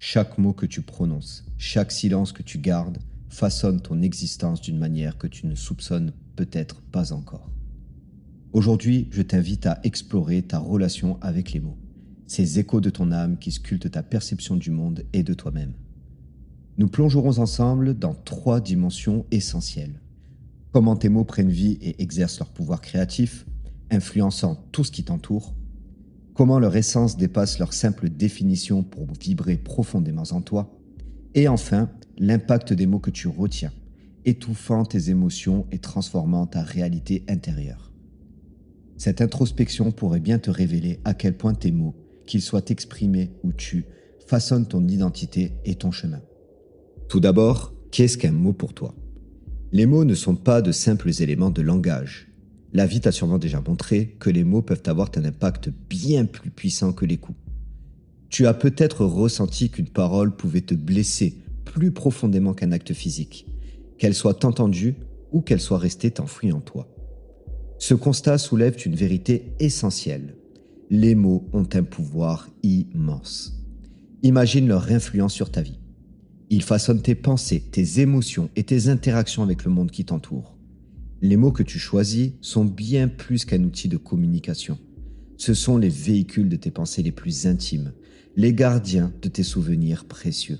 Chaque mot que tu prononces, chaque silence que tu gardes, façonne ton existence d'une manière que tu ne soupçonnes peut-être pas encore. Aujourd'hui, je t'invite à explorer ta relation avec les mots, ces échos de ton âme qui sculptent ta perception du monde et de toi-même. Nous plongerons ensemble dans 3 dimensions essentielles. Comment tes mots prennent vie et exercent leur pouvoir créatif, influençant tout ce qui t'entoure. Comment leur essence dépasse leur simple définition pour vibrer profondément en toi. Et enfin, l'impact des mots que tu retiens, étouffant tes émotions et transformant ta réalité intérieure. Cette introspection pourrait bien te révéler à quel point tes mots, qu'ils soient exprimés ou tus, façonnent ton identité et ton chemin. Tout d'abord, qu'est-ce qu'un mot pour toi ? Les mots ne sont pas de simples éléments de langage. La vie t'a sûrement déjà montré que les mots peuvent avoir un impact bien plus puissant que les coups. Tu as peut-être ressenti qu'une parole pouvait te blesser plus profondément qu'un acte physique, qu'elle soit entendue ou qu'elle soit restée enfouie en toi. Ce constat soulève une vérité essentielle. Les mots ont un pouvoir immense. Imagine leur influence sur ta vie. Ils façonnent tes pensées, tes émotions et tes interactions avec le monde qui t'entoure. Les mots que tu choisis sont bien plus qu'un outil de communication. Ce sont les véhicules de tes pensées les plus intimes, les gardiens de tes souvenirs précieux.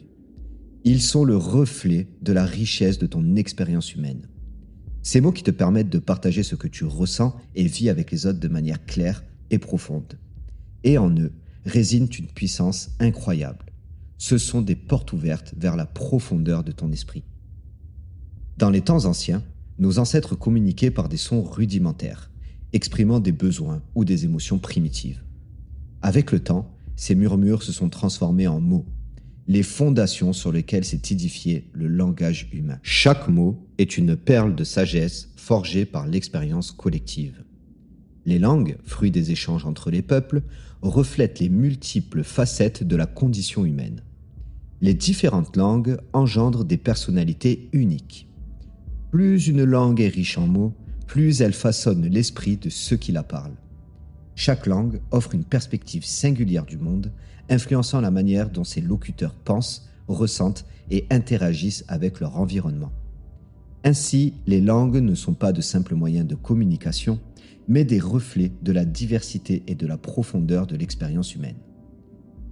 Ils sont le reflet de la richesse de ton expérience humaine. Ces mots qui te permettent de partager ce que tu ressens et vis avec les autres de manière claire et profonde. Et en eux réside une puissance incroyable. Ce sont des portes ouvertes vers la profondeur de ton esprit. Dans les temps anciens, nos ancêtres communiquaient par des sons rudimentaires, exprimant des besoins ou des émotions primitives. Avec le temps, ces murmures se sont transformés en mots, les fondations sur lesquelles s'est édifié le langage humain. Chaque mot est une perle de sagesse forgée par l'expérience collective. Les langues, fruits des échanges entre les peuples, reflètent les multiples facettes de la condition humaine. Les différentes langues engendrent des personnalités uniques. Plus une langue est riche en mots, plus elle façonne l'esprit de ceux qui la parlent. Chaque langue offre une perspective singulière du monde, influençant la manière dont ses locuteurs pensent, ressentent et interagissent avec leur environnement. Ainsi, les langues ne sont pas de simples moyens de communication, mais des reflets de la diversité et de la profondeur de l'expérience humaine.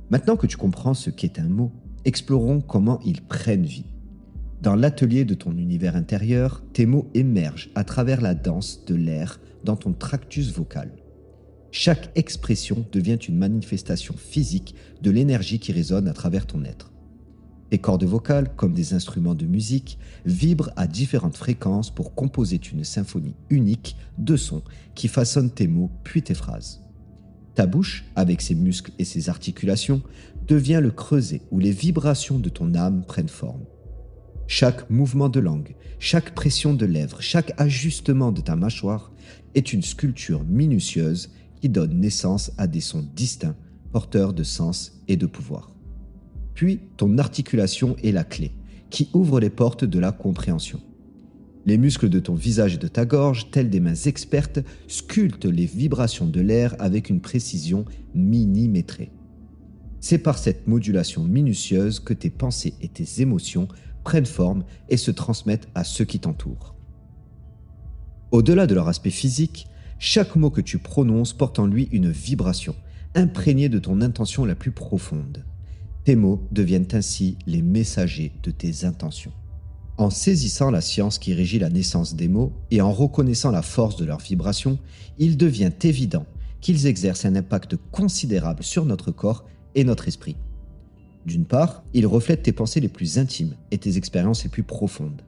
Maintenant que tu comprends ce qu'est un mot, explorons comment ils prennent vie. Dans l'atelier de ton univers intérieur, tes mots émergent à travers la danse de l'air dans ton tractus vocal. Chaque expression devient une manifestation physique de l'énergie qui résonne à travers ton être. Tes cordes vocales, comme des instruments de musique, vibrent à différentes fréquences pour composer une symphonie unique de sons qui façonnent tes mots puis tes phrases. Ta bouche, avec ses muscles et ses articulations, devient le creuset où les vibrations de ton âme prennent forme. Chaque mouvement de langue, chaque pression de lèvres, chaque ajustement de ta mâchoire est une sculpture minutieuse qui donne naissance à des sons distincts, porteurs de sens et de pouvoir. Puis, ton articulation est la clé, qui ouvre les portes de la compréhension. Les muscles de ton visage et de ta gorge, tels des mains expertes, sculptent les vibrations de l'air avec une précision millimétrée. C'est par cette modulation minutieuse que tes pensées et tes émotions prennent forme et se transmettent à ceux qui t'entourent. Au-delà de leur aspect physique, chaque mot que tu prononces porte en lui une vibration, imprégnée de ton intention la plus profonde. Tes mots deviennent ainsi les messagers de tes intentions. En saisissant la science qui régit la naissance des mots et en reconnaissant la force de leur vibration, il devient évident qu'ils exercent un impact considérable sur notre corps et notre esprit. D'une part, ils reflètent tes pensées les plus intimes et tes expériences les plus profondes.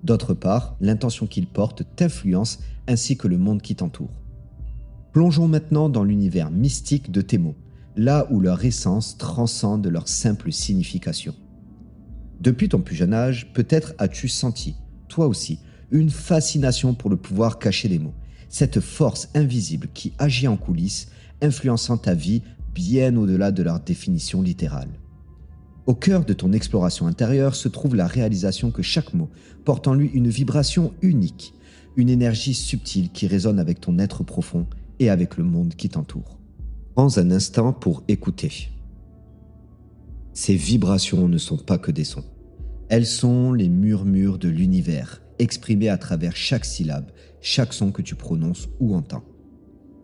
D'autre part, l'intention qu'ils portent t'influence ainsi que le monde qui t'entoure. Plongeons maintenant dans l'univers mystique de tes mots, là où leur essence transcende leur simple signification. Depuis ton plus jeune âge, peut-être as-tu senti, toi aussi, une fascination pour le pouvoir caché des mots, cette force invisible qui agit en coulisses, influençant ta vie bien au-delà de leur définition littérale. Au cœur de ton exploration intérieure se trouve la réalisation que chaque mot porte en lui une vibration unique, une énergie subtile qui résonne avec ton être profond et avec le monde qui t'entoure. Prends un instant pour écouter. Ces vibrations ne sont pas que des sons. Elles sont les murmures de l'univers, exprimés à travers chaque syllabe, chaque son que tu prononces ou entends.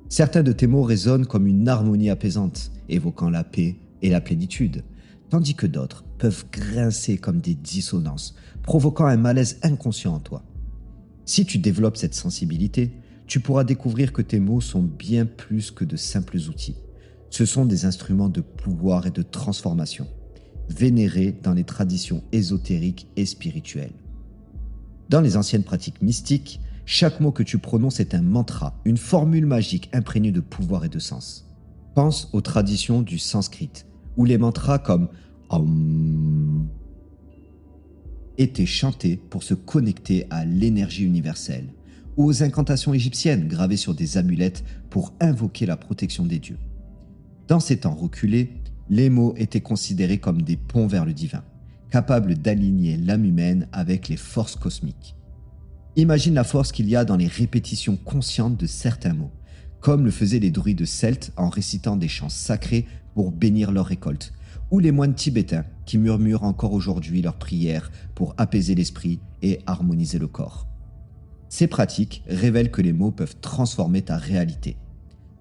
Certains de tes mots résonnent comme une harmonie apaisante, évoquant la paix et la plénitude, tandis que d'autres peuvent grincer comme des dissonances, provoquant un malaise inconscient en toi. Si tu développes cette sensibilité, tu pourras découvrir que tes mots sont bien plus que de simples outils. Ce sont des instruments de pouvoir et de transformation, vénérés dans les traditions ésotériques et spirituelles. Dans les anciennes pratiques mystiques, chaque mot que tu prononces est un mantra, une formule magique imprégnée de pouvoir et de sens. Pense aux traditions du sanskrit, où les mantras comme Om étaient chantés pour se connecter à l'énergie universelle, ou aux incantations égyptiennes gravées sur des amulettes pour invoquer la protection des dieux. Dans ces temps reculés, les mots étaient considérés comme des ponts vers le divin, capables d'aligner l'âme humaine avec les forces cosmiques. Imagine la force qu'il y a dans les répétitions conscientes de certains mots, comme le faisaient les druides celtes en récitant des chants sacrés pour bénir leurs récoltes, ou les moines tibétains qui murmurent encore aujourd'hui leurs prières pour apaiser l'esprit et harmoniser le corps. Ces pratiques révèlent que les mots peuvent transformer ta réalité,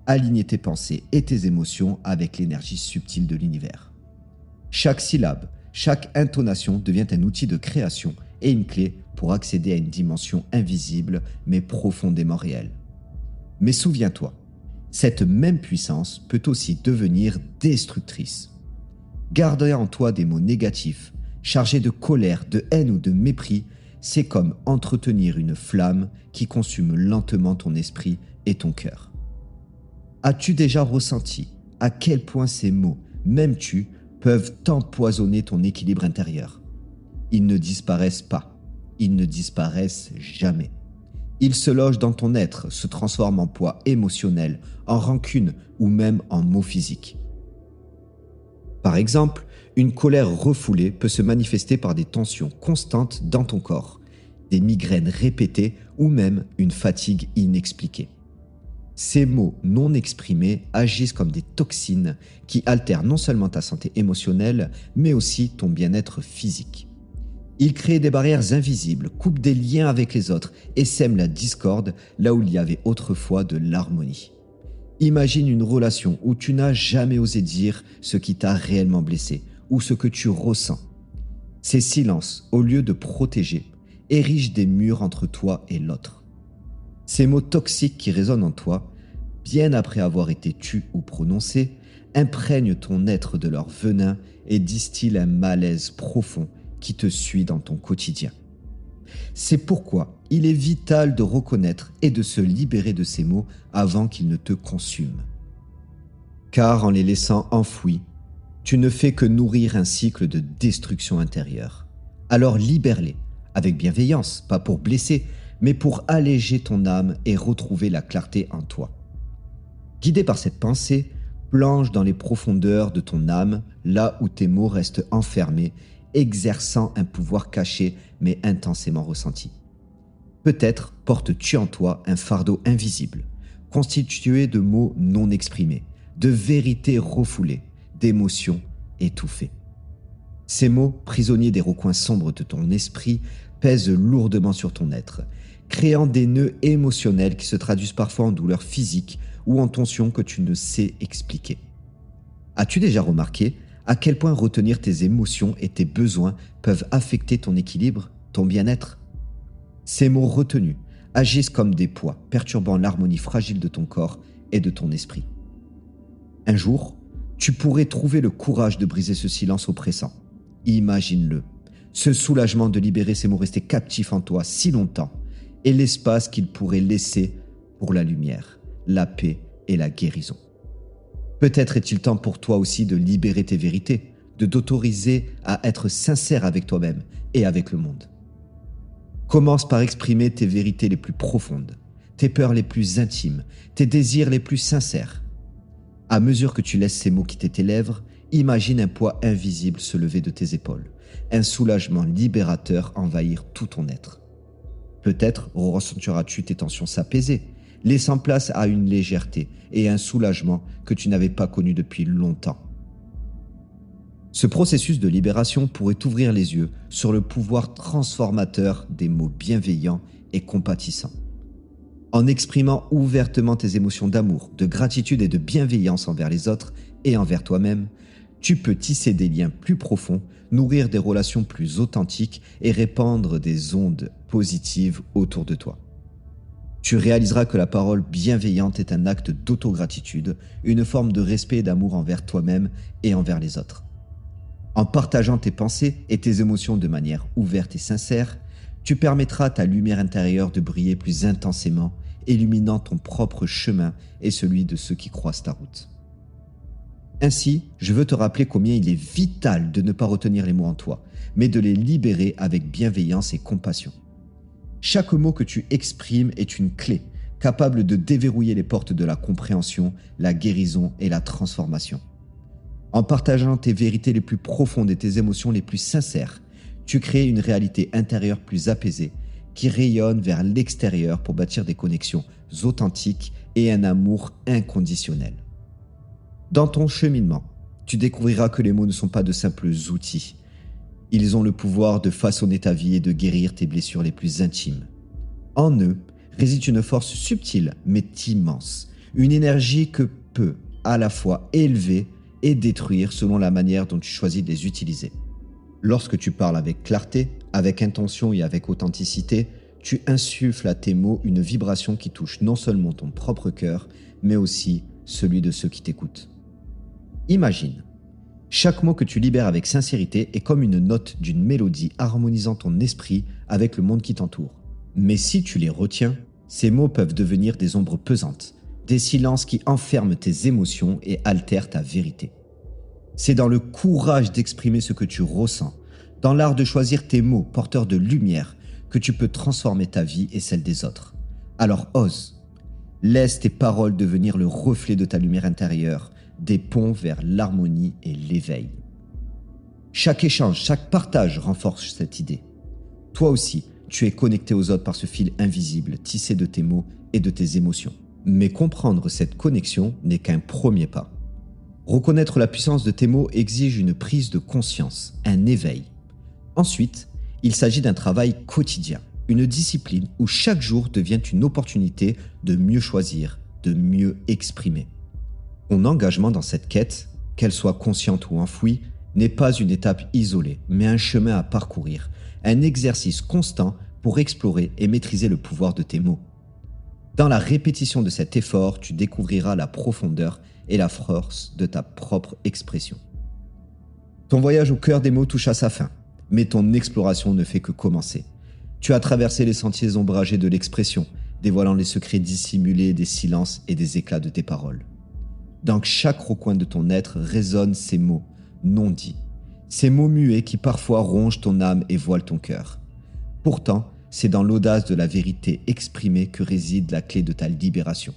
aligner tes pensées et tes émotions avec l'énergie subtile de l'univers. Chaque syllabe, chaque intonation devient un outil de création et une clé pour accéder à une dimension invisible mais profondément réelle. Mais souviens-toi, cette même puissance peut aussi devenir destructrice. Garder en toi des mots négatifs, chargés de colère, de haine ou de mépris, c'est comme entretenir une flamme qui consume lentement ton esprit et ton cœur. As-tu déjà ressenti à quel point ces mots, même tu, peuvent empoisonner ton équilibre intérieur? Ils ne disparaissent pas, ils ne disparaissent jamais. Ils se logent dans ton être, se transforment en poids émotionnel, en rancune ou même en maux physiques. Par exemple, une colère refoulée peut se manifester par des tensions constantes dans ton corps, des migraines répétées ou même une fatigue inexpliquée. Ces mots non exprimés agissent comme des toxines qui altèrent non seulement ta santé émotionnelle, mais aussi ton bien-être physique. Ils créent des barrières invisibles, coupent des liens avec les autres et sèment la discorde là où il y avait autrefois de l'harmonie. Imagine une relation où tu n'as jamais osé dire ce qui t'a réellement blessé ou ce que tu ressens. Ces silences, au lieu de protéger, érigent des murs entre toi et l'autre. Ces mots toxiques qui résonnent en toi, bien après avoir été tus ou prononcés, imprègnent ton être de leur venin et distillent un malaise profond qui te suit dans ton quotidien. C'est pourquoi il est vital de reconnaître et de se libérer de ces mots avant qu'ils ne te consument. Car en les laissant enfouis, tu ne fais que nourrir un cycle de destruction intérieure. Alors libère-les, avec bienveillance, pas pour blesser, mais pour alléger ton âme et retrouver la clarté en toi. Guidé par cette pensée, plonge dans les profondeurs de ton âme, là où tes mots restent enfermés, exerçant un pouvoir caché mais intensément ressenti. Peut-être portes-tu en toi un fardeau invisible, constitué de mots non exprimés, de vérités refoulées, d'émotions étouffées. Ces mots, prisonniers des recoins sombres de ton esprit, pèsent lourdement sur ton être, créant des nœuds émotionnels qui se traduisent parfois en douleurs physiques ou en tensions que tu ne sais expliquer. As-tu déjà remarqué à quel point retenir tes émotions et tes besoins peuvent affecter ton équilibre, ton bien-être? Ces mots retenus agissent comme des poids, perturbant l'harmonie fragile de ton corps et de ton esprit. Un jour, tu pourrais trouver le courage de briser ce silence oppressant. Imagine-le, ce soulagement de libérer ces mots restés captifs en toi si longtemps et l'espace qu'ils pourraient laisser pour la lumière, la paix et la guérison. Peut-être est-il temps pour toi aussi de libérer tes vérités, de t'autoriser à être sincère avec toi-même et avec le monde. Commence par exprimer tes vérités les plus profondes, tes peurs les plus intimes, tes désirs les plus sincères. À mesure que tu laisses ces mots quitter tes lèvres, imagine un poids invisible se lever de tes épaules, un soulagement libérateur envahir tout ton être. Peut-être ressentiras-tu tes tensions s'apaiser, laissant place à une légèreté et un soulagement que tu n'avais pas connu depuis longtemps. Ce processus de libération pourrait t'ouvrir les yeux sur le pouvoir transformateur des mots bienveillants et compatissants. En exprimant ouvertement tes émotions d'amour, de gratitude et de bienveillance envers les autres et envers toi-même, tu peux tisser des liens plus profonds, nourrir des relations plus authentiques et répandre des ondes positives autour de toi. Tu réaliseras que la parole bienveillante est un acte d'autogratitude, une forme de respect et d'amour envers toi-même et envers les autres. En partageant tes pensées et tes émotions de manière ouverte et sincère, tu permettras à ta lumière intérieure de briller plus intensément, illuminant ton propre chemin et celui de ceux qui croisent ta route. Ainsi, je veux te rappeler combien il est vital de ne pas retenir les mots en toi, mais de les libérer avec bienveillance et compassion. Chaque mot que tu exprimes est une clé, capable de déverrouiller les portes de la compréhension, la guérison et la transformation. En partageant tes vérités les plus profondes et tes émotions les plus sincères, tu crées une réalité intérieure plus apaisée, qui rayonne vers l'extérieur pour bâtir des connexions authentiques et un amour inconditionnel. Dans ton cheminement, tu découvriras que les mots ne sont pas de simples outils. Ils ont le pouvoir de façonner ta vie et de guérir tes blessures les plus intimes. En eux réside une force subtile mais immense, une énergie que peut à la fois élever et détruire selon la manière dont tu choisis de les utiliser. Lorsque tu parles avec clarté, avec intention et avec authenticité, tu insuffles à tes mots une vibration qui touche non seulement ton propre cœur, mais aussi celui de ceux qui t'écoutent. Imagine, chaque mot que tu libères avec sincérité est comme une note d'une mélodie harmonisant ton esprit avec le monde qui t'entoure. Mais si tu les retiens, ces mots peuvent devenir des ombres pesantes, des silences qui enferment tes émotions et altèrent ta vérité. C'est dans le courage d'exprimer ce que tu ressens, dans l'art de choisir tes mots porteurs de lumière, que tu peux transformer ta vie et celle des autres. Alors ose, laisse tes paroles devenir le reflet de ta lumière intérieure, des ponts vers l'harmonie et l'éveil. Chaque échange, chaque partage renforce cette idée. Toi aussi, tu es connecté aux autres par ce fil invisible tissé de tes mots et de tes émotions. Mais comprendre cette connexion n'est qu'un premier pas. Reconnaître la puissance de tes mots exige une prise de conscience, un éveil. Ensuite, il s'agit d'un travail quotidien, une discipline où chaque jour devient une opportunité de mieux choisir, de mieux exprimer. Ton engagement dans cette quête, qu'elle soit consciente ou enfouie, n'est pas une étape isolée, mais un chemin à parcourir, un exercice constant pour explorer et maîtriser le pouvoir de tes mots. Dans la répétition de cet effort, tu découvriras la profondeur et la force de ta propre expression. Ton voyage au cœur des mots touche à sa fin, mais ton exploration ne fait que commencer. Tu as traversé les sentiers ombragés de l'expression, dévoilant les secrets dissimulés des silences et des éclats de tes paroles. Dans chaque recoin de ton être résonnent ces mots non dits, ces mots muets qui parfois rongent ton âme et voilent ton cœur. Pourtant, c'est dans l'audace de la vérité exprimée que réside la clé de ta libération.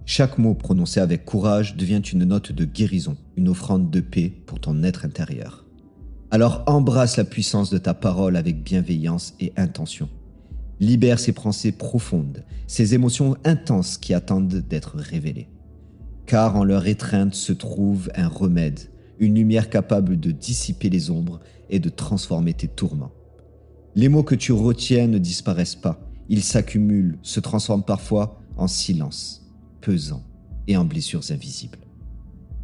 Chaque mot prononcé avec courage devient une note de guérison, une offrande de paix pour ton être intérieur. Alors embrasse la puissance de ta parole avec bienveillance et intention. Libère ces pensées profondes, ces émotions intenses qui attendent d'être révélées. Car en leur étreinte se trouve un remède, une lumière capable de dissiper les ombres et de transformer tes tourments. Les mots que tu retiens ne disparaissent pas, ils s'accumulent, se transforment parfois en silence, pesant et en blessures invisibles.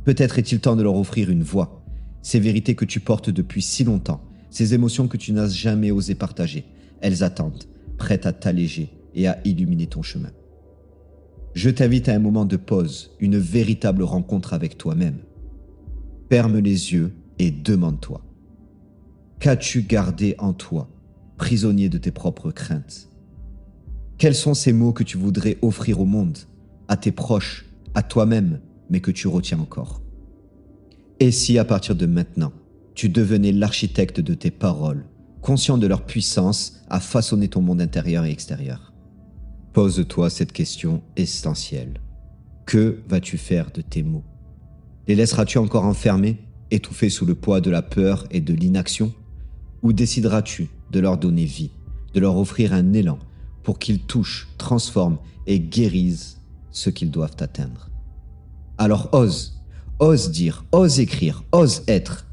Peut-être est-il temps de leur offrir une voix, ces vérités que tu portes depuis si longtemps, ces émotions que tu n'as jamais osé partager, elles attendent, prêtes à t'alléger et à illuminer ton chemin. Je t'invite à un moment de pause, une véritable rencontre avec toi-même. Ferme les yeux et demande-toi. Qu'as-tu gardé en toi, prisonnier de tes propres craintes? Quels sont ces mots que tu voudrais offrir au monde, à tes proches, à toi-même, mais que tu retiens encore? Et si à partir de maintenant, tu devenais l'architecte de tes paroles, conscient de leur puissance à façonner ton monde intérieur et extérieur? Pose-toi cette question essentielle. Que vas-tu faire de tes mots? Les laisseras-tu encore enfermés, étouffés sous le poids de la peur et de l'inaction? Ou décideras-tu de leur donner vie, de leur offrir un élan pour qu'ils touchent, transforment et guérissent ce qu'ils doivent atteindre? Alors ose dire, ose écrire, ose être.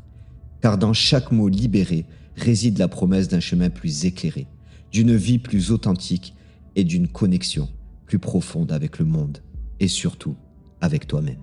car dans chaque mot libéré réside la promesse d'un chemin plus éclairé, d'une vie plus authentique et d'une connexion plus profonde avec le monde et surtout avec toi-même.